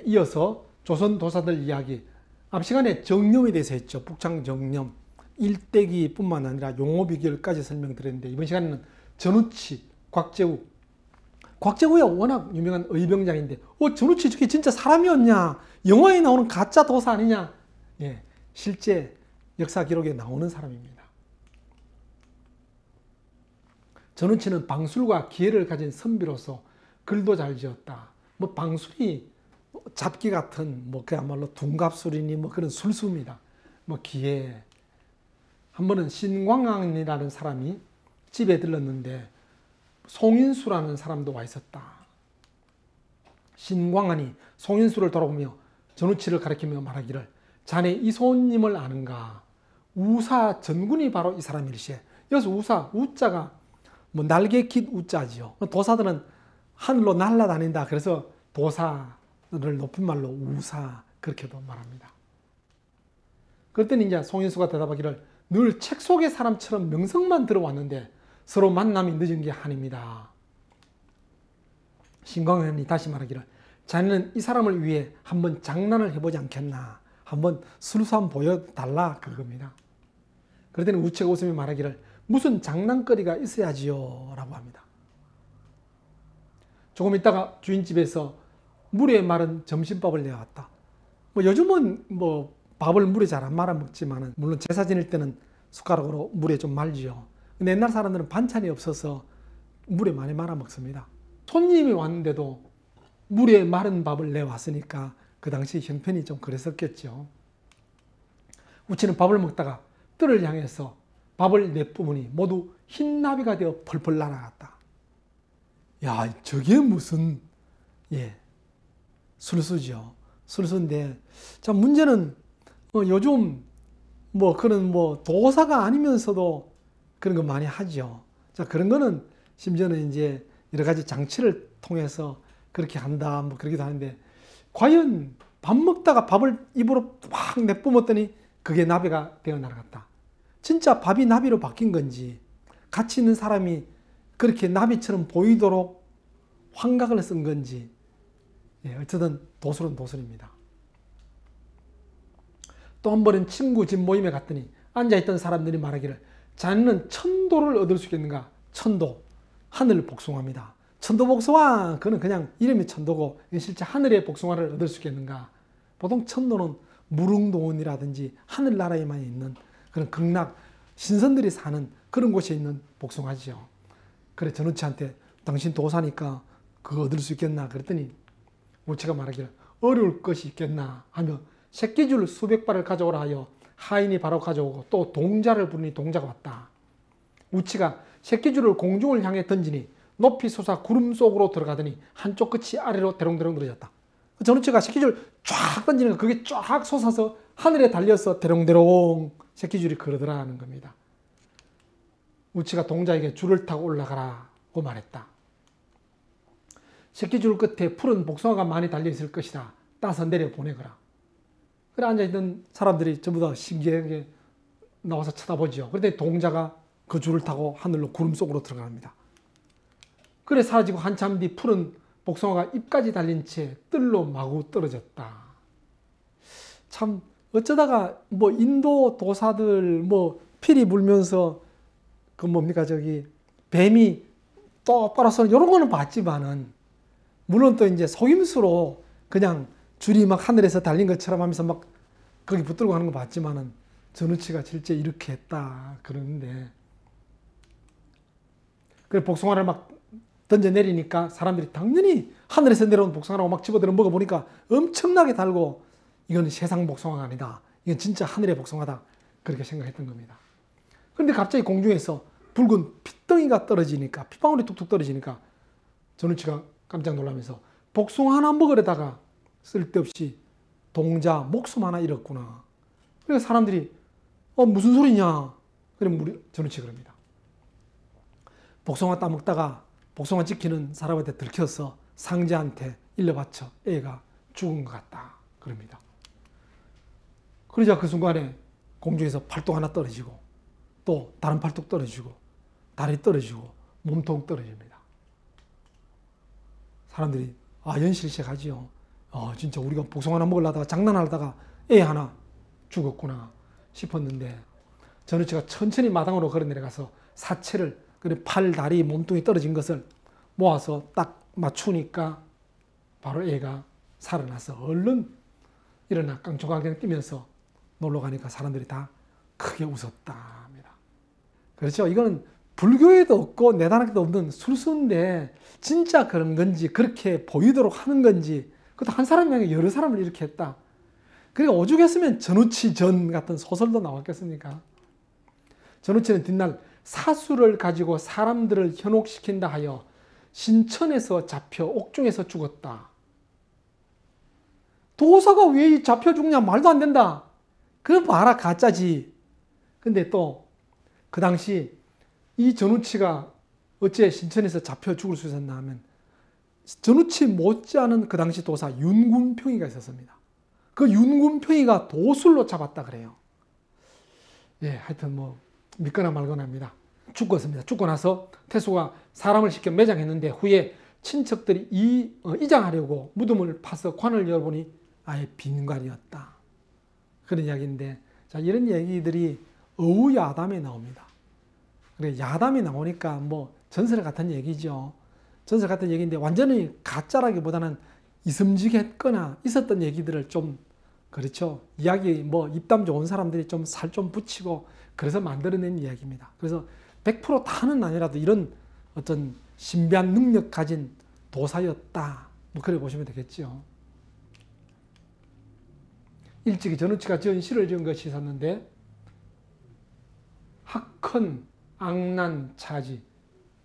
이어서 조선 도사들 이야기, 앞 시간에 정념에 대해서 했죠. 북창 정념, 일대기뿐만 아니라 용어 비결까지 설명드렸는데, 이번 시간에는 전우치, 곽재우. 곽재우야 워낙 유명한 의병장인데, 전우치 저게 진짜 사람이었냐? 영화에 나오는 가짜 도사 아니냐? 예, 실제 역사 기록에 나오는 사람입니다. 전우치는 방술과 기회를 가진 선비로서 글도 잘 지었다. 뭐 방술이 잡기 같은 그야말로 둔갑술이니 그런 술수입니다. 기회. 한 번은 신광안이라는 사람이 집에 들렀는데 송인수라는 사람도 와 있었다. 신광안이 송인수를 돌아보며 전우치를 가리키며 말하기를, 자네 이 손님을 아는가? 우사 전군이 바로 이 사람일세. 여기서 우사, 우자가 날개 깃 우자지요. 도사들은 하늘로 날아다닌다. 그래서 도사를 높임말로 우사, 그렇게도 말합니다. 그랬더니 이제 송인수가 대답하기를, 늘 책 속의 사람처럼 명성만 들어왔는데 서로 만남이 늦은 게 한입니다. 신광현이 다시 말하기를, 자네는 이 사람을 위해 한번 장난을 해보지 않겠나? 한번 술수 한번 보여달라, 그겁니다. 그랬더니 우체가 웃으며 말하기를, 무슨 장난거리가 있어야지요? 라고 합니다. 조금 있다가 주인집에서 물에 마른 점심밥을 내왔다. 요즘은 밥을 물에 잘 안 말아 먹지만, 물론 제사 지낼 때는 숟가락으로 물에 좀 말지요. 근데 옛날 사람들은 반찬이 없어서 물에 많이 말아 먹습니다. 손님이 왔는데도 물에 마른 밥을 내왔으니까 그 당시 형편이 좀 그랬었겠죠. 우치는 밥을 먹다가 뜰을 향해서 밥을 내뿜으니 모두 흰 나비가 되어 펄펄 날아갔다. 야, 저게 무슨 술수죠. 술수인데, 자, 문제는 요즘 그런 도사가 아니면서도 그런 거 많이 하죠. 자, 그런 거는 심지어는 이제 여러 가지 장치를 통해서 그렇게 한다, 그러기도 하는데, 과연 밥 먹다가 밥을 입으로 확 내뿜었더니 그게 나비가 되어 날아갔다. 진짜 밥이 나비로 바뀐 건지, 같이 있는 사람이 그렇게 나비처럼 보이도록 환각을 쓴 건지, 어쨌든 도술은 도술입니다. 또 한 번은 친구 집 모임에 갔더니 앉아있던 사람들이 말하기를, 자네는 천도를 얻을 수 있겠는가? 천도, 하늘 복숭아입니다. 천도 복숭아, 그거는 그냥 이름이 천도고 실제 하늘의 복숭아를 얻을 수 있겠는가? 보통 천도는 무릉도원이라든지 하늘나라에만 있는 그런 극락 신선들이 사는 그런 곳에 있는 복숭아지요. 그래, 전우치한테 당신 도사니까 그거 얻을 수 있겠나? 그랬더니 우치가 말하기를, 어려울 것이 있겠나 하며 새끼줄 수백 발을 가져오라 하여 하인이 바로 가져오고 또 동자를 부르니 동자가 왔다. 우치가 새끼줄을 공중을 향해 던지니 높이 솟아 구름 속으로 들어가더니 한쪽 끝이 아래로 대롱대롱 늘어졌다. 전우치가 새끼줄 쫙 던지니까 그게 쫙 솟아서 하늘에 달려서 대롱대롱 새끼줄이 걸어들어가는 겁니다. 우치가 동자에게 줄을 타고 올라가라고 말했다. 새끼줄 끝에 푸른 복숭아가 많이 달려있을 것이다. 따서 내려 보내거라. 그래, 앉아있던 사람들이 전부 다 신기하게 나와서 쳐다보죠. 그런데 동자가 그 줄을 타고 하늘로 구름 속으로 들어갑니다. 그래 사라지고 한참 뒤 푸른 복숭아가 잎까지 달린 채 뜰로 마구 떨어졌다. 참 어쩌다가 인도 도사들 피리 불면서 뱀이 똑바로 서는 이런 거는 봤지만은, 물론 또 이제 속임수로 그냥 줄이 막 하늘에서 달린 것처럼 하면서 막 거기 붙들고 가는 거 봤지만은, 전우치가 실제 이렇게 했다 그러는데, 그래 복숭아를 막 던져 내리니까 사람들이 당연히 하늘에서 내려온 복숭아라고 막 집어들어 먹어보니까 엄청나게 달고, 이건 세상 복숭아가 아니다, 이건 진짜 하늘의 복숭아다, 그렇게 생각했던 겁니다. 그런데 갑자기 공중에서 붉은 핏덩이가 떨어지니까, 핏방울이 툭툭 떨어지니까 전우치가 깜짝 놀라면서 복숭아 하나 먹으려다가 쓸데없이 동자 목숨 하나 잃었구나. 그래서 사람들이 무슨 소리냐? 그럼 전우치 그럽니다. 복숭아 따먹다가 복숭아 지키는 사람한테 들켜서 상제한테 일러바쳐 애가 죽은 것 같다 그럽니다. 그러자 그 순간에 공중에서 팔뚝 하나 떨어지고 또 다른 팔뚝 떨어지고 다리 떨어지고 몸통 떨어집니다. 사람들이 연실색하지요. 진짜 우리가 복숭아 하나 먹으려다가 장난하다가 애 하나 죽었구나 싶었는데 전우치가 천천히 마당으로 걸어 내려가서 사체를 팔, 다리, 몸통이 떨어진 것을 모아서 딱 맞추니까 바로 애가 살아나서 얼른 일어나 깡총깡총 뛰면서 놀러 가니까 사람들이 다 크게 웃었다 합니다. 그렇죠. 이거는 불교에도 없고 내단학에도 없는 술수인데 진짜 그런 건지 그렇게 보이도록 하는 건지 그것도 한 사람이 아니라 여러 사람을 이렇게 했다. 그러니까 오죽했으면 전우치 전 같은 소설도 나왔겠습니까? 전우치는 뒷날 사수를 가지고 사람들을 현혹시킨다 하여 신천에서 잡혀 옥중에서 죽었다. 도사가 왜 잡혀 죽냐? 말도 안 된다. 그거 봐라 가짜지. 근데 또 그 당시 이 전우치가 어째 신천에서 잡혀 죽을 수 있었나 하면 전우치 못지않은 그 당시 도사 윤군평이가 있었습니다. 그 윤군평이가 도술로 잡았다 그래요. 예, 하여튼 뭐 믿거나 말거나 합니다. 죽었습니다. 죽고 나서 태수가 사람을 시켜 매장했는데 후에 친척들이 이장하려고 무덤을 파서 관을 열어보니 아예 빈 관이었다. 그런 이야기인데 자, 이런 얘기들이 어우야담에 나옵니다. 그래 야담이 나오니까 뭐 전설 같은 얘기죠. 전설 같은 얘기인데 완전히 가짜라기보다는 이슴직했거나 있었던 얘기들을 좀 그렇죠. 이야기 뭐 입담 좋은 사람들이 좀 살 좀 붙이고 그래서 만들어낸 이야기입니다. 그래서 100% 다는 아니라도 이런 어떤 신비한 능력 가진 도사였다. 뭐 그래 보시면 되겠죠. 일찍이 전우치가 지은 시를 지은 것이 있었는데 학헌 악난 차지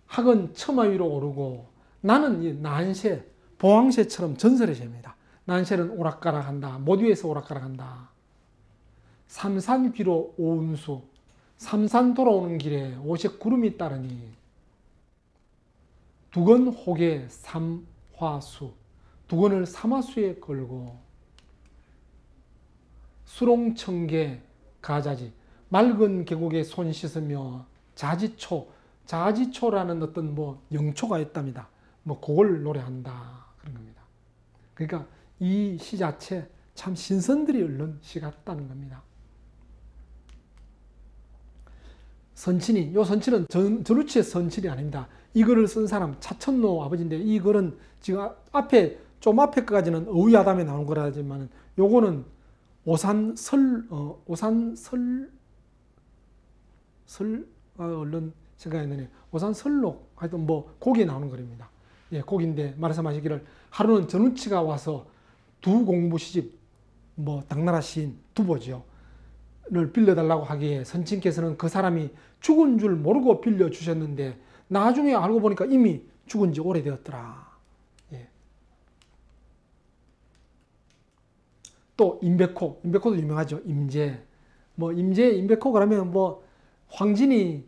학은 처마 위로 오르고 나는 이 난세 보왕새처럼 전설의 새입니다. 난세는 오락가락한다. 못 위에서 오락가락한다. 삼산 귀로 오운수 삼산 돌아오는 길에 옷에 구름이 따르니 두건 혹에 삼화수 두건을 삼화수에 걸고 수롱청계 가자지 맑은 계곡에 손 씻으며 자지초라는 어떤 뭐 영초가 있답니다. 뭐 그걸 노래한다 그런 겁니다. 그러니까 이 시 자체 참 신선들이 읊는 시 같다는 겁니다. 선친이, 요 선친은 전우치의 선친이 아닙니다. 이 글을 쓴 사람 차천노 아버지인데 이 글은 지금 좀 앞에 거까지는 어우야담에 나온 거라지만 요거는 얼른 생각이 나네. 오산설록 하여튼 뭐 곡이 나오는 글입니다. 예, 곡인데 말해서 마시기를 하루는 전우치가 와서 두 공부 시집 뭐 당나라 시인 두보지요. 를 빌려달라고 하기에 선친께서는 그 사람이 죽은 줄 모르고 빌려주셨는데 나중에 알고 보니까 이미 죽은 지 오래되었더라. 예. 또 임백호도 유명하죠. 임재. 뭐 임백호 그러면 뭐 황진이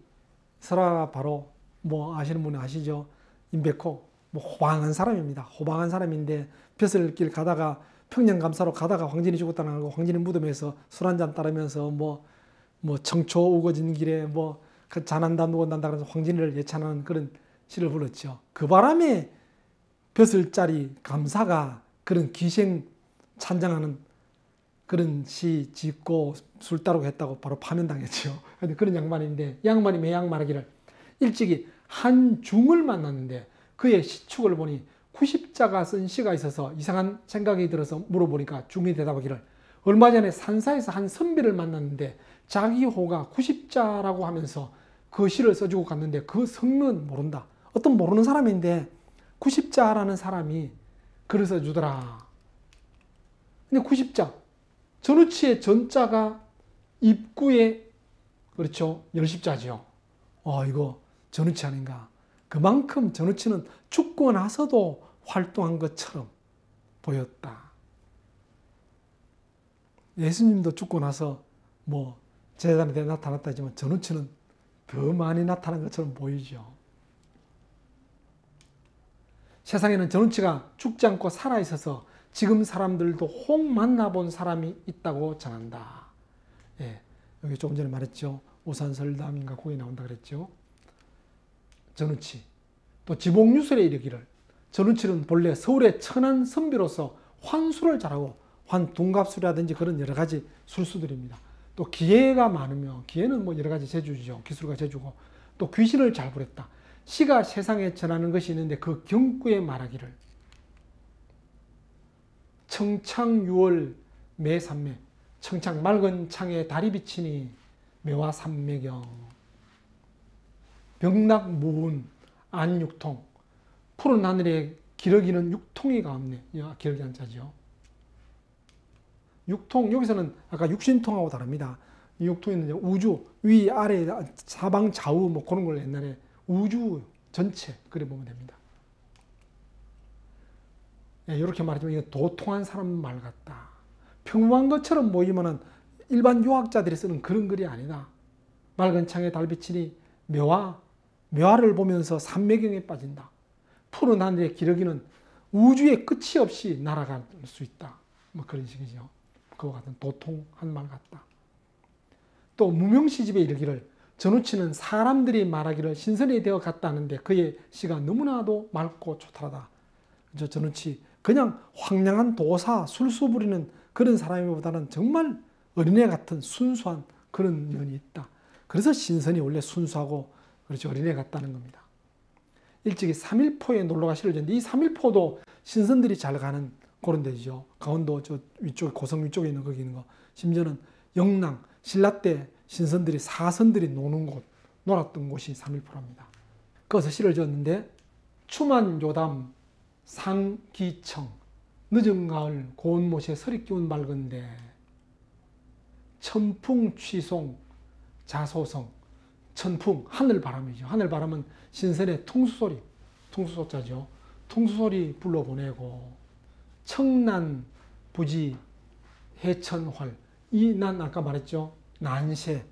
설화 바로 뭐 아시는 분은 아시죠. 임백호 뭐 호방한 사람입니다. 호방한 사람인데 벼슬길 가다가 평년감사로 가다가 황진이 죽었다는 거 황진이 무덤에서 술 한잔 따르면서 뭐 청초 우거진 길에 뭐 그 잔한다 누군단다 그래서 황진이를 예찬하는 그런 시를 불렀죠. 그 바람에 벼슬자리 감사가 그런 기생 찬장하는 그런 시 짓고 술 따르고 했다고 바로 파면당했죠. 그런 양반인데 양반이 매양 말하기를 일찍이 한중을 만났는데 그의 시축을 보니 90자가 쓴 시가 있어서 이상한 생각이 들어서 물어보니까 중이 대답하기를 얼마 전에 산사에서 한 선비를 만났는데 자기 호가 90자라고 하면서 그 시를 써주고 갔는데 그 성는 모른다. 어떤 모르는 사람인데 90자라는 사람이 글을 써주더라. 근데 90자 전우치의 전자가 입구에 그렇죠. 열십자지요. 이거 전우치 아닌가. 그만큼 전우치는 죽고 나서도 활동한 것처럼 보였다. 예수님도 죽고 나서 뭐 제자한테 나타났다 하지만 전우치는 더 많이 나타난 것처럼 보이죠. 세상에는 전우치가 죽지 않고 살아있어서 지금 사람들도 혹 만나본 사람이 있다고 전한다. 예, 여기 조금 전에 말했죠. 오산설담인가 거기 나온다 그랬죠. 전우치. 또 지봉유설에 이르기를 전우치는 본래 서울의 천한 선비로서 환술을 잘하고 환둔갑술이라든지 그런 여러 가지 술수들입니다. 또 기회가 많으며 기회는 뭐 여러 가지 재주죠. 기술가 재주고 또 귀신을 잘 부렸다. 시가 세상에 전하는 것이 있는데 그 경구에 말하기를 청창유월 매삼매 청창 맑은 창에 달이 비치니 매와 삼매경 병락무운 안육통 푸른 하늘에 기러기는 육통이 가없네. 기러기 한자죠. 육통 여기서는 아까 육신통하고 다릅니다. 이 육통에는 우주 위 아래 사방 좌우 뭐 그런 걸 옛날에 우주 전체 그래 보면 됩니다. 이렇게 말하지만 이건 도통한 사람 말 같다. 평범한 것처럼 보이면은 일반 유학자들이 쓰는 그런 글이 아니다. 맑은 창에 달비치니 묘화를 보면서 삼매경에 빠진다. 푸른 하늘의 기러기는 우주의 끝이 없이 날아갈 수 있다. 뭐 그런 식이죠. 그와 같은 도통한 말 같다. 또 무명시집에 이르기를 전우치는 사람들이 말하기를 신선이 되어 갔다는데 그의 시가 너무나도 맑고 좋다하다. 전우치 그냥 황량한 도사 술수 부리는 그런 사람보다는 정말 어린애 같은 순수한 그런 면이 있다. 그래서 신선이 원래 순수하고 그렇죠. 어린애 같다는 겁니다. 일찍이 3.1포에 놀러가 실어졌는데 이 3.1포도 신선들이 잘 가는 그런 데죠. 강원도 저 위쪽 고성 위쪽에 있는 거기 있는 거. 심지어는 영랑 신라 때 신선들이 사선들이 노는 곳 놀았던 곳이 3.1포랍니다. 거기서 실어졌는데 추만 요담 상기청 늦은 가을 고운 못에 서리 기운 맑은데 천풍 취송 자소성 천풍 하늘바람이죠. 하늘바람은 신선의 퉁수소리 퉁수소자죠. 퉁수소리 불러보내고 청난 부지 해천활 이 난 아까 말했죠. 난새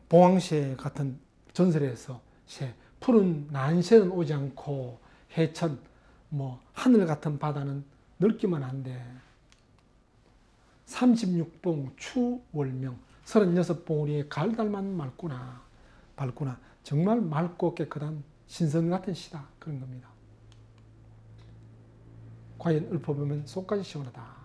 봉황새 같은 전설에서 새 푸른 난새는 오지 않고 해천 뭐 하늘 같은 바다는 넓기만 한데 36봉 추월명 36봉우리의 가을달만 밝구나 정말 맑고 깨끗한 신선 같은 시다 그런 겁니다. 과연 읊어보면 속까지 시원하다.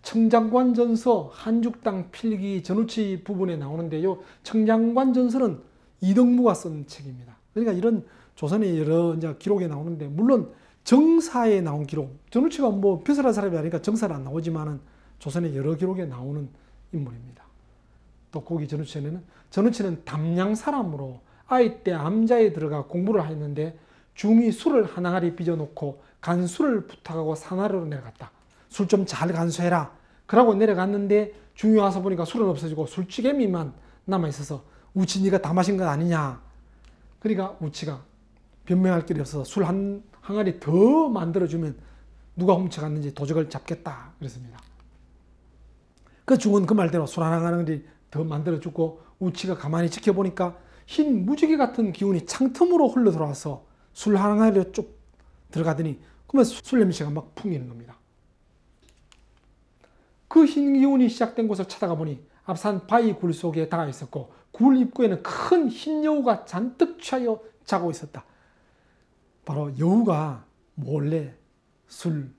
청장관전서 한죽당 필기 전우치 부분에 나오는데요. 청장관전서는 이덕무가 쓴 책입니다. 그러니까 이런 조선의 여러 이제 기록에 나오는데 물론 정사에 나온 기록 전우치가 뭐 벼슬한 사람이 아니니까 정사는 안 나오지만은 조선의 여러 기록에 나오는 인물입니다. 또 거기 전우치는 담양 사람으로 아이 때 암자에 들어가 공부를 했는데 중이 술을 한 항아리 빚어놓고 간수를 부탁하고 산하로 내려갔다. 술 좀 잘 간수해라. 그러고 내려갔는데 중이 와서 보니까 술은 없어지고 술찌개미만 남아있어서 우치 네가 다 마신 건 아니냐. 그러니까 우치가 변명할 길이 없어서 술 한 항아리 더 만들어주면 누가 훔쳐갔는지 도적을 잡겠다 그랬습니다. 그 중은 그 말대로 술 한 항아리 더 만들어주고 우치가 가만히 지켜보니까 흰 무지개 같은 기운이 창틈으로 흘러 들어와서 술 한 항아리로 쭉 들어가더니 그러면 술 냄새가 막 풍기는 겁니다. 그 흰 기운이 시작된 곳을 찾아가 보니 앞산 바위 굴 속에 다가 있었고 굴 입구에는 큰 흰 여우가 잔뜩 취하여 자고 있었다. 바로 여우가 몰래 술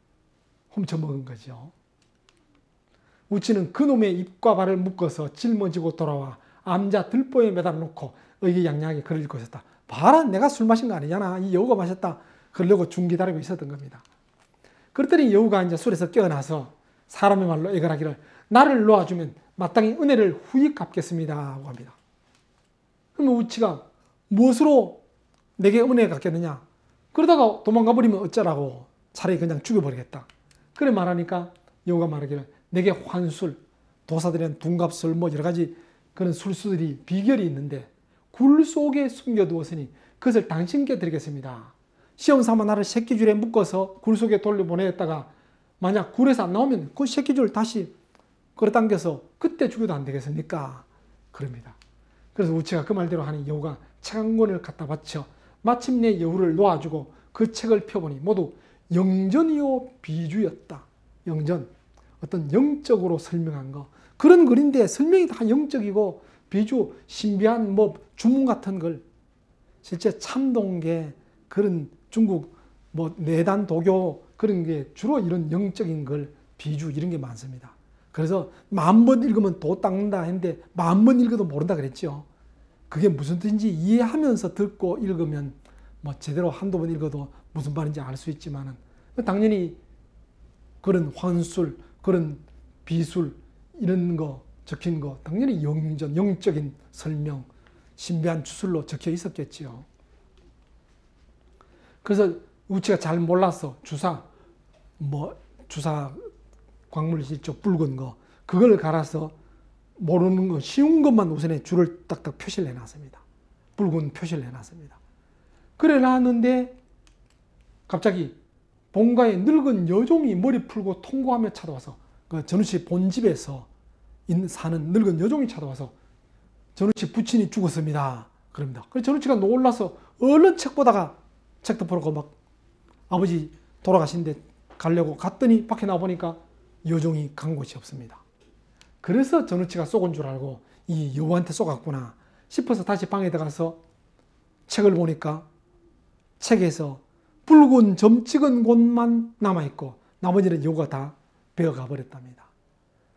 훔쳐먹은 거죠. 우치는 그놈의 입과 발을 묶어서 짊어지고 돌아와 암자 들보에 매달아 놓고 의기양양하게 글을 읽고 있었다. 봐라 내가 술 마신 거 아니잖아. 이 여우가 마셨다. 그러려고 중 기다리고 있었던 겁니다. 그랬더니 여우가 이제 술에서 깨어나서 사람의 말로 애걸하기를 나를 놓아주면 마땅히 은혜를 후익 갚겠습니다 하고 합니다. 그러면 우치가 무엇으로 내게 은혜 갚겠느냐. 그러다가 도망가 버리면 어쩌라고 차라리 그냥 죽여버리겠다. 그래 말하니까 여우가 말하기를 내게 환술, 도사들은 둔갑술 뭐 여러 가지 그런 술수들이 비결이 있는데 굴 속에 숨겨두었으니 그것을 당신께 드리겠습니다. 시험삼아 나를 새끼줄에 묶어서 굴 속에 돌려보내었다가 만약 굴에서 안 나오면 그 새끼줄 다시 끌어당겨서 그때 죽여도 안 되겠습니까? 그럽니다. 그래서 우치가 그 말대로 하니 여우가 책 한 권을 갖다 바쳐 마침내 여우를 놓아주고 그 책을 펴보니 모두 영전이요 비주였다. 영전, 어떤 영적으로 설명한 거. 그런 글인데 설명이 다 영적이고 비주, 신비한 뭐 주문 같은 걸 실제 참동계 그런 중국 뭐 내단 도교 그런 게 주로 이런 영적인 걸 비주 이런 게 많습니다. 그래서 10,000번 읽으면 도 닦는다 했는데 10,000번 읽어도 모른다 그랬죠. 그게 무슨 뜻인지 이해하면서 듣고 읽으면 뭐 제대로 한두 번 읽어도 무슨 말인지 알 수 있지만은 당연히 그런 환술, 그런 비술 이런 거 적힌 거 당연히 영적인 설명, 신비한 주술로 적혀 있었겠지요. 그래서 우치가 잘 몰라서 주사 광물질조 붉은 거 그걸 갈아서 모르는 거 쉬운 것만 우선에 줄을 딱딱 표시를 해놨습니다. 붉은 표시를 해놨습니다. 그래 놨는데 갑자기 본가에 늙은 여종이 머리 풀고 통곡하며 찾아와서 그 전우치 본집에서 사는 늙은 여종이 찾아와서 전우치 부친이 죽었습니다. 그럽니다. 그래서 전우치가 놀라서 얼른 책 보다가 책도 보고 막 아버지 돌아가신데 가려고 갔더니 밖에 나와보니까 여종이 간 곳이 없습니다. 그래서 전우치가 쏘은 줄 알고 이 여우한테 쏘갔구나 싶어서 다시 방에 들어가서 책을 보니까 책에서 붉은 점 찍은 곳만 남아있고 나머지는 여우가 다 베어가 버렸답니다.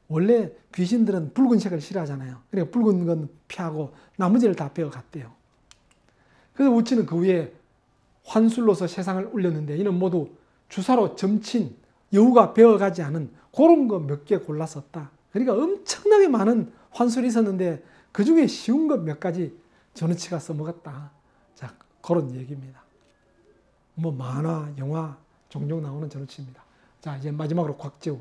원래 귀신들은 붉은색을 싫어하잖아요. 그러니까 붉은 건 피하고 나머지를 다 베어갔대요. 그래서 우치는 그 위에 환술로서 세상을 울렸는데 이는 모두 주사로 점친 여우가 베어가지 않은 그런 거 몇 개 골랐었다. 그러니까 엄청나게 많은 환술이 있었는데 그 중에 쉬운 것 몇 가지 전우치가 써먹었다. 자, 그런 얘기입니다. 뭐 만화, 영화 종종 나오는 전우치입니다. 자, 이제 마지막으로 곽재우.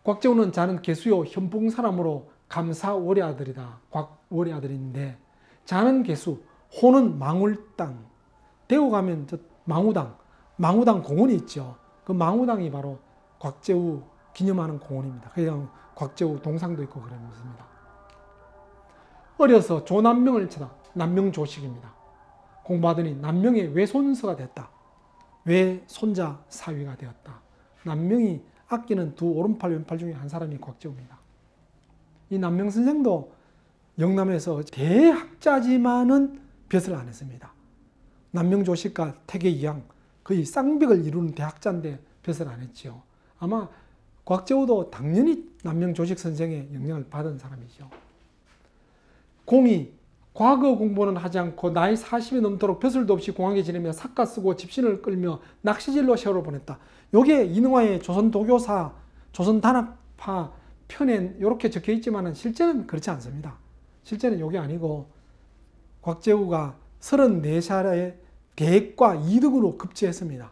곽재우는 자는 개수요 현풍 사람으로 감사월의 아들이다. 곽월의 아들인데 자는 개수, 호는 망울땅. 대구 가면 저 망우당 공원이 있죠. 그 망우당이 바로 곽재우 기념하는 공원입니다. 그냥 곽재우 동상도 있고 그럽니다. 어려서 조남명을 찾아 남명조식입니다. 공부하더니 남명의 외손서가 됐다. 외손자 사위가 되었다. 남명이 아끼는 두 오른팔 왼팔 중에 한 사람이 곽재우입니다. 이 남명 선생도 영남에서 대학자지만은 벼슬 안 했습니다. 남명조식과 태계이양 거의 쌍벽을 이루는 대학자인데 벼슬 안 했죠. 아마 곽재우도 당연히 남명조식 선생의 영향을 받은 사람이죠. 공이 과거 공부는 하지 않고 나이 40이 넘도록 벼슬도 없이 공항에 지내며 삿가 쓰고 집신을 끌며 낚시질로 세월을 보냈다. 요게 이능화의 조선도교사, 조선단학파 편에 이렇게 적혀 있지만 실제는 그렇지 않습니다. 실제는 요게 아니고 곽재우가 34살에 대과 2등으로 급제했습니다.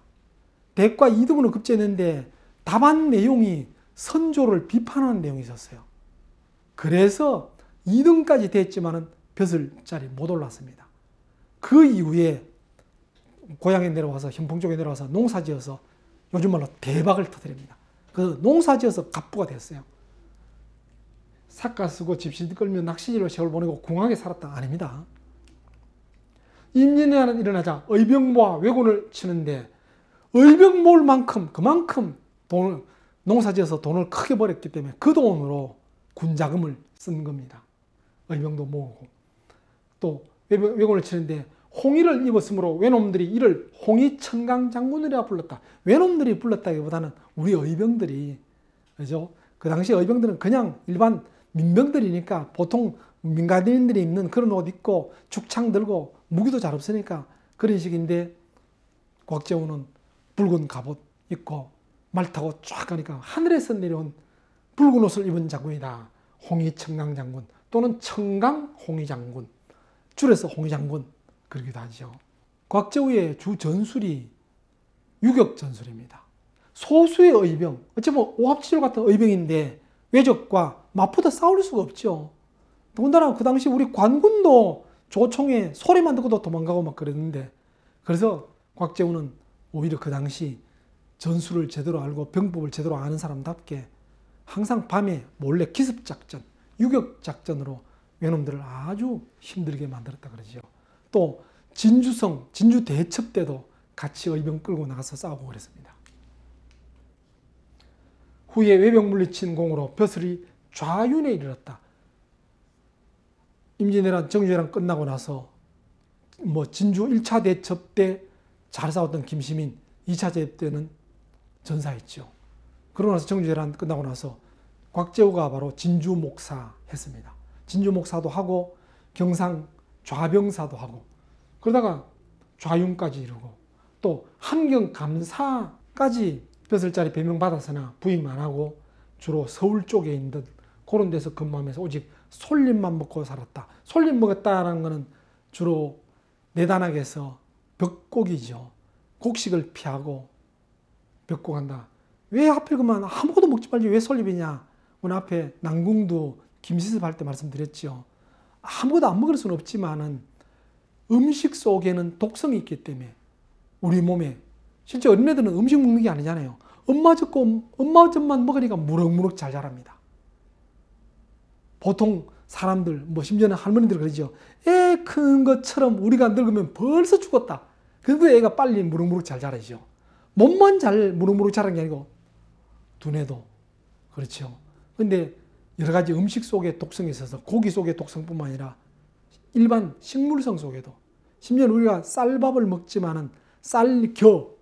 대과 2등으로 급제했는데 답안 내용이 선조를 비판하는 내용이 있었어요. 그래서 2등까지 됐지만 벼슬자리 못 올랐습니다. 그 이후에 고향에 내려와서 현풍 쪽에 내려와서 농사지어서 요즘 말로 대박을 터뜨립니다. 그 농사지어서 갑부가 됐어요. 삿가 쓰고 집신 끌며 낚시질로 세월 보내고 궁하게 살았다 아닙니다. 임진왜란은 일어나자 의병모와 왜군을 치는데 의병 모을 만큼 그만큼 돈을 농사지어서 돈을 크게 벌었기 때문에 그 돈으로 군자금을 쓴 겁니다. 의병도 모으고 또 왜군을 치는데 홍의를 입었으므로 외놈들이 이를 홍의천강장군이라 불렀다. 외놈들이 불렀다기보다는 우리 의병들이 그죠? 그 당시 의병들은 그냥 일반 민병들이니까 보통 민간인들이 입는 그런 옷 입고 죽창 들고 무기도 잘 없으니까 그런 식인데 곽재우는 붉은 갑옷 입고 말 타고 쫙 가니까 하늘에서 내려온 붉은 옷을 입은 장군이다. 홍의천강장군 또는 청강홍의장군 줄여서 홍의장군 그러기도 하죠. 곽재우의 주 전술이 유격전술입니다. 소수의 의병, 어쩌면 오합지졸 같은 의병인데 외적과 맞붙어 싸울 수가 없죠. 더군다나 그 당시 우리 관군도 조총에 소리만 듣고도 도망가고 막 그랬는데 그래서 곽재우는 오히려 그 당시 전술을 제대로 알고 병법을 제대로 아는 사람답게 항상 밤에 몰래 기습작전, 유격작전으로 외놈들을 아주 힘들게 만들었다 그러죠. 또 진주성, 진주 대첩 때도 같이 의병 끌고 나가서 싸우고 그랬습니다. 후에 외병 물리친 공으로 벼슬이 좌윤에 이르렀다. 임진왜란 정주회란 끝나고 나서 뭐 진주 1차 대첩 때 잘 싸웠던 김시민, 2차 대첩 때는 전사했죠. 그러고 나서 정주재란 끝나고 나서 곽재우가 바로 진주 목사 했습니다. 진주 목사도 하고 경상 좌병사도 하고 그러다가 좌윤까지 이루고 또 함경 감사까지 벼슬자리 배명받았으나 부임 안 하고 주로 서울 쪽에 있는 그런 데서 근무하면서 오직 솔잎만 먹고 살았다. 솔잎 먹었다라는 것은 주로 내단학에서 벽곡이죠. 곡식을 피하고 벽곡한다. 왜 하필 그만 아무것도 먹지 말지 왜 솔잎이냐. 오늘 앞에 난궁도 김시습 할 때 말씀드렸죠. 아무것도 안 먹을 수는 없지만은 음식 속에는 독성이 있기 때문에 우리 몸에 실제 어린애들은 음식 먹는 게 아니잖아요. 엄마 젖만 먹으니까 무럭무럭 잘 자랍니다. 보통 사람들 뭐 심지어는 할머니들 그러죠. 애 큰 것처럼 우리가 늙으면 벌써 죽었다. 그런데 애가 빨리 무럭무럭 잘 자라죠. 몸만 잘 무럭무럭 자라는 게 아니고 두뇌도 그렇죠. 근데 여러 가지 음식 속에 독성이 있어서 고기 속에 독성뿐만 아니라 일반 식물성 속에도 심지어 우리가 쌀밥을 먹지만은 쌀겨에도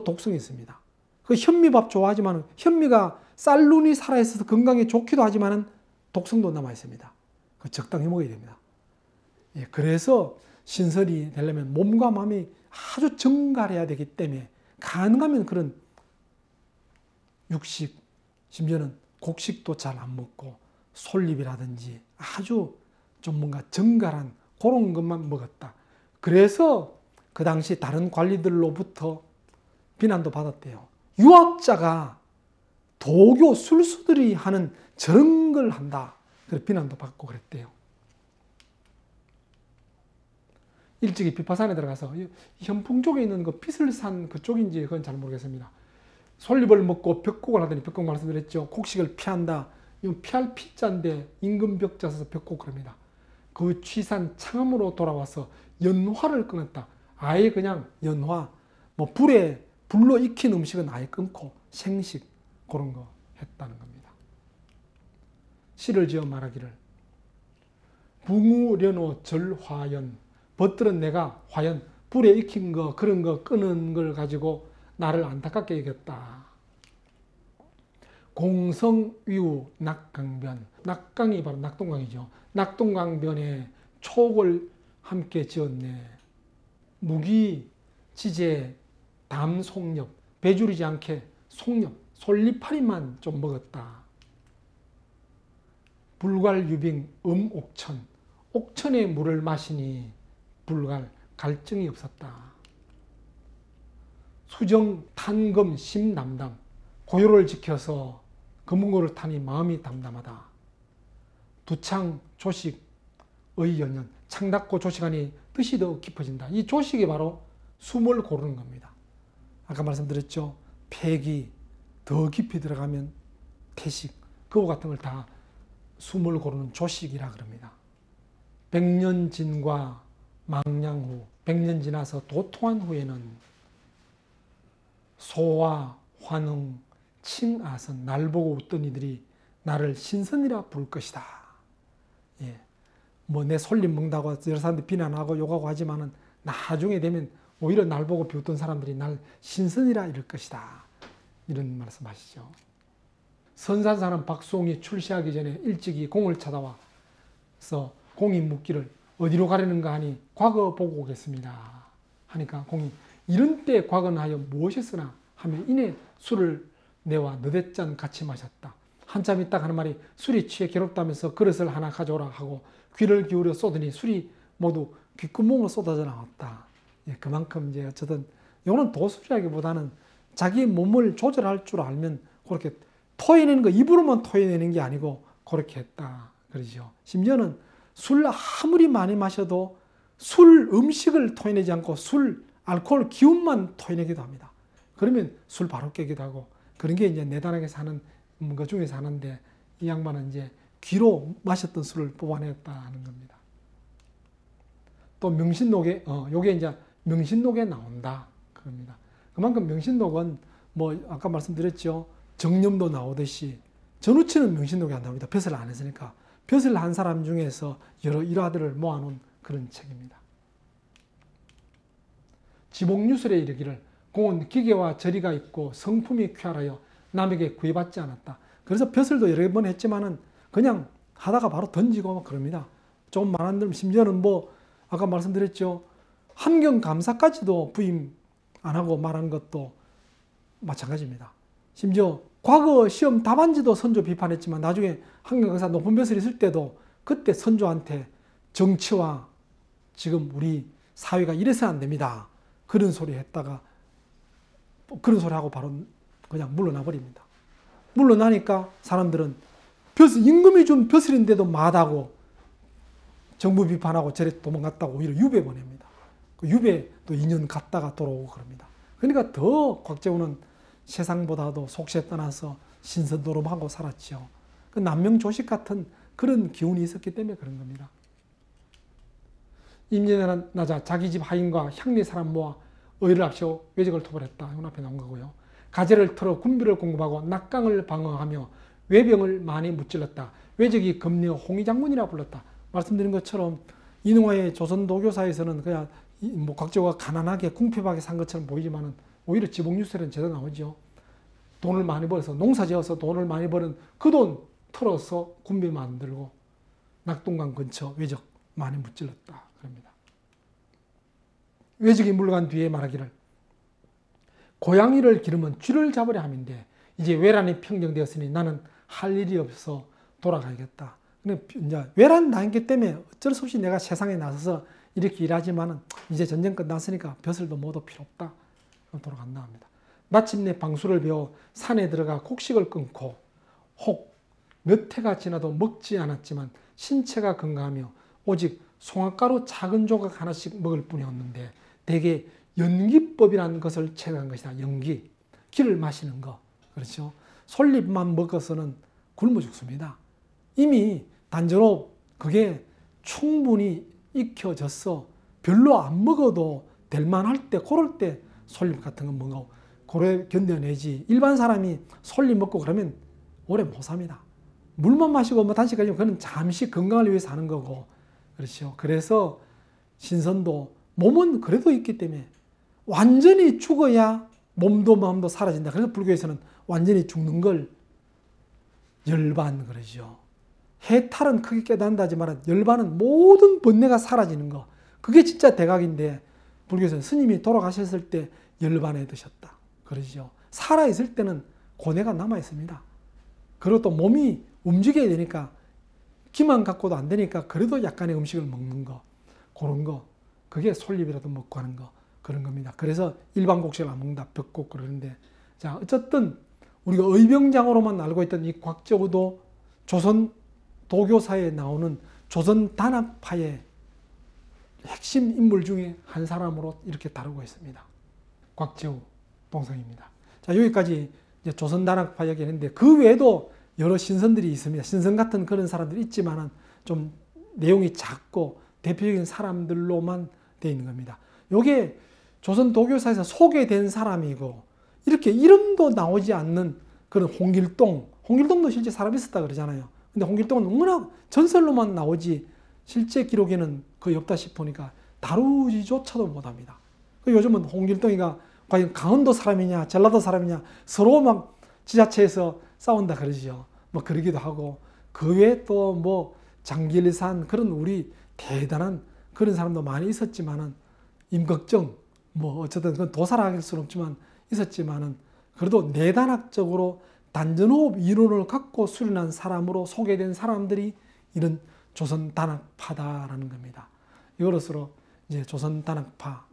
독성이 있습니다. 그 현미밥 좋아하지만 현미가 쌀눈이 살아있어서 건강에 좋기도 하지만은 독성도 남아 있습니다. 그 적당히 먹어야 됩니다. 예, 그래서 신설이 되려면 몸과 마음이 아주 정갈해야 되기 때문에 가능하면 그런 육식, 심지어는 곡식도 잘 안 먹고 솔잎이라든지 아주 좀 뭔가 정갈한 그런 것만 먹었다. 그래서 그 당시 다른 관리들로부터 비난도 받았대요. 유학자가 도교 술수들이 하는 저런 걸 한다. 그래서 비난도 받고 그랬대요. 일찍이 비파산에 들어가서 현풍 쪽에 있는 그 피슬산 그쪽인지 그건 잘 모르겠습니다. 솔잎을 먹고 벽곡을 하더니 벽곡 말씀드렸죠. 곡식을 피한다. 이건 피할 피자인데 임금벽자 써서 벽곡을 합니다. 그 취산 창암으로 돌아와서 연화를 끊었다. 아예 그냥 연화, 뭐 불로 익힌 음식은 아예 끊고 생식 그런 거 했다는 겁니다. 시를 지어 말하기를 붕우련호 절화연 벗들은 내가 화연 불에 익힌 거 그런 거 끄는 걸 가지고 나를 안타깝게 여겼다. 공성위우 낙강변 낙강이 바로 낙동강이죠. 낙동강변에 촉을 함께 지었네. 무기, 지제, 담, 송엽 배주리지 않게 송엽, 솔잎파리만 좀 먹었다. 불갈, 유빙, 옥천 옥천의 물을 마시니 불갈, 갈증이 없었다. 수정, 탄금, 심담담 고요를 지켜서 금은고를 타니 마음이 담담하다. 두창, 조식, 의연연 창 닫고 조식하니 뜻이 더 깊어진다. 이 조식이 바로 숨을 고르는 겁니다. 아까 말씀드렸죠. 폐기 더 깊이 들어가면 태식 그거 같은 걸 다 숨을 고르는 조식이라 그럽니다. 백년진과 망량후 100년 지나서 도통한 후에는 소와 환웅, 칭아선 날 보고 웃던 이들이 나를 신선이라 부를 것이다. 예. 뭐 내 솔잎 먹는다고 여러 사람들이 비난하고 욕하고 하지만은 나중에 되면 오히려 날 보고 비웃던 사람들이 날 신선이라 이럴 것이다. 이런 말씀하시죠. 선산사는 박송이 출시하기 전에 일찍이 공을 찾아와서 공이 묻기를 어디로 가려는가 하니 과거 보고 오겠습니다. 하니까 공이 이런 때 과거는 하여 무엇이었으나 하며 이내 술을 내와 너댓잔 같이 마셨다. 한참 있다 하는 말이 술이 취해 괴롭다면서 그릇을 하나 가져오라 하고 귀를 기울여 쏟으니 술이 모두 귓구멍으로 쏟아져 나왔다. 예, 그만큼 이제 어쨌든 이거는 도술이라기보다는 자기 몸을 조절할 줄 알면 그렇게 토해내는 거 입으로만 토해내는 게 아니고 그렇게 했다. 그러죠. 심지어는 술 아무리 많이 마셔도 술 음식을 토해내지 않고 술 알코올 기운만 토해내기도 합니다. 그러면 술 바로 깨기도 하고 그런 게 이제 내단하게 사는 것 중에서 하나인데 이 양반은 이제 귀로 마셨던 술을 뽑아냈다는 겁니다. 또 명신록에 요게 이제 명신록에 나온다 그럽니다. 그만큼 명신록은 뭐 아까 말씀드렸죠. 정념도 나오듯이 전우치는 명신록에 안 나옵니다. 벼슬을 안 했으니까 벼슬을 한 사람 중에서 여러 일화들을 모아놓은 그런 책입니다. 지복유술에 이르기를 공은 기계와 저리가 있고 성품이 쾌활하여 남에게 구애받지 않았다. 그래서 벼슬도 여러 번 했지만은 그냥 하다가 바로 던지고 막 그럽니다. 좀 말 안 들으면 심지어는 뭐 아까 말씀드렸죠. 환경감사까지도 부임 안 하고 말한 것도 마찬가지입니다. 심지어 과거 시험 답안지도 선조 비판했지만 나중에 환경감사 높은 벼슬이 있을 때도 그때 선조한테 정치와 지금 우리 사회가 이래서 안 됩니다. 그런 소리 했다가 그런 소리 하고 바로 그냥 물러나 버립니다. 물러나니까 사람들은 임금이 준 벼슬인데도 마다하고 정부 비판하고 저래 도망갔다고 오히려 유배 보냅니다. 그 유배 또 2년 갔다가 돌아오고 그럽니다. 그러니까 더 곽재우는 세상보다도 속세 떠나서 신선도름하고 살았죠. 그 남명조식 같은 그런 기운이 있었기 때문에 그런 겁니다. 임진왜란 나자 자기 집 하인과 향리 사람 모아 의를 앞세워 외적을 토벌했다. 이건 앞에 나온 거고요. 가재를 털어 군비를 공급하고 낙강을 방어하며 외병을 많이 무찔렀다. 외적이 금리어 홍의장군이라 불렀다. 말씀드린 것처럼 이능화의 조선 도교사에서는 그냥 뭐 곽재우가 가난하게 궁핍하게 산 것처럼 보이지만은 오히려 지복유세는 제대로 나오죠. 돈을 많이 벌어서 농사지어서 돈을 많이 버는 그 돈 털어서 군비 만들고 낙동강 근처 외적 많이 무찔렀다. 그럽니다. 외적이 물러간 뒤에 말하기를 고양이를 기르면 쥐를 잡으려 함인데 이제 외란이 평정되었으니 나는 할 일이 없어 돌아가야겠다. 근데 이제 외란 당했기 때문에 어쩔 수 없이 내가 세상에 나서서 이렇게 일하지만은 이제 전쟁 끝났으니까 벼슬도 모두 필요 없다. 돌아간다 합니다. 마침내 방수를 배워 산에 들어가 곡식을 끊고 혹 몇 해가 지나도 먹지 않았지만 신체가 건강하며 오직 송화가루 작은 조각 하나씩 먹을 뿐이었는데 대개 연기법이라는 것을 체득한 것이다. 연기. 기를 마시는 거. 그렇죠. 솔잎만 먹어서는 굶어 죽습니다. 이미 단전호 그게 충분히 익혀져서 별로 안 먹어도 될 만할 때 그럴 때 솔잎 같은 거 먹고 고래 견뎌내지. 일반 사람이 솔잎 먹고 그러면 오래 못 삽니다. 물만 마시고 뭐 단식하지만 그건 잠시 건강을 위해서 하는 거고. 그렇죠. 그래서 신선도 몸은 그래도 있기 때문에 완전히 죽어야 몸도 마음도 사라진다. 그래서 불교에서는 완전히 죽는 걸 열반 그러죠. 해탈은 크게 깨닫는다 하지만 열반은 모든 번뇌가 사라지는 거. 그게 진짜 대각인데 불교에서는 스님이 돌아가셨을 때 열반에 드셨다. 그러죠. 살아있을 때는 고뇌가 남아있습니다. 그리고 또 몸이 움직여야 되니까 기만 갖고도 안 되니까 그래도 약간의 음식을 먹는 거. 그런 거. 그게 솔잎이라도 먹고 하는 거. 그런 겁니다. 그래서 일반 곡식을 안 먹는다. 벽곡 그러는데. 자, 어쨌든 우리가 의병장으로만 알고 있던 이 곽재우도 조선 도교사에 나오는 조선 단학파의 핵심 인물 중에 한 사람으로 이렇게 다루고 있습니다. 곽재우 동상입니다. 자, 여기까지 이제 조선 단학파 얘기했는데 그 외에도 여러 신선들이 있습니다. 신선 같은 그런 사람들이 있지만은 좀 내용이 작고 대표적인 사람들로만 되어 있는 겁니다. 요게 조선 도교사에서 소개된 사람이고 이렇게 이름도 나오지 않는 그런 홍길동. 홍길동도 실제 사람이 있었다 그러잖아요. 근데 홍길동은 워낙 전설로만 나오지 실제 기록에는 거의 없다 싶으니까 다루지조차도 못합니다. 요즘은 홍길동이가 과연 강원도 사람이냐 전라도 사람이냐 서로 막 지자체에서 싸운다 그러죠. 뭐 그러기도 하고 그 외에 또 뭐 장길산 그런 우리 대단한 그런 사람도 많이 있었지만은 임꺽정 뭐 어쨌든 그건 도사라 할 수는 없지만 있었지만은 그래도 내단학적으로 단전호흡 이론을 갖고 수련한 사람으로 소개된 사람들이 이런 조선 단학파다라는 겁니다. 이것으로 이제 조선 단학파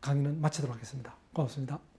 강의는 마치도록 하겠습니다. 고맙습니다.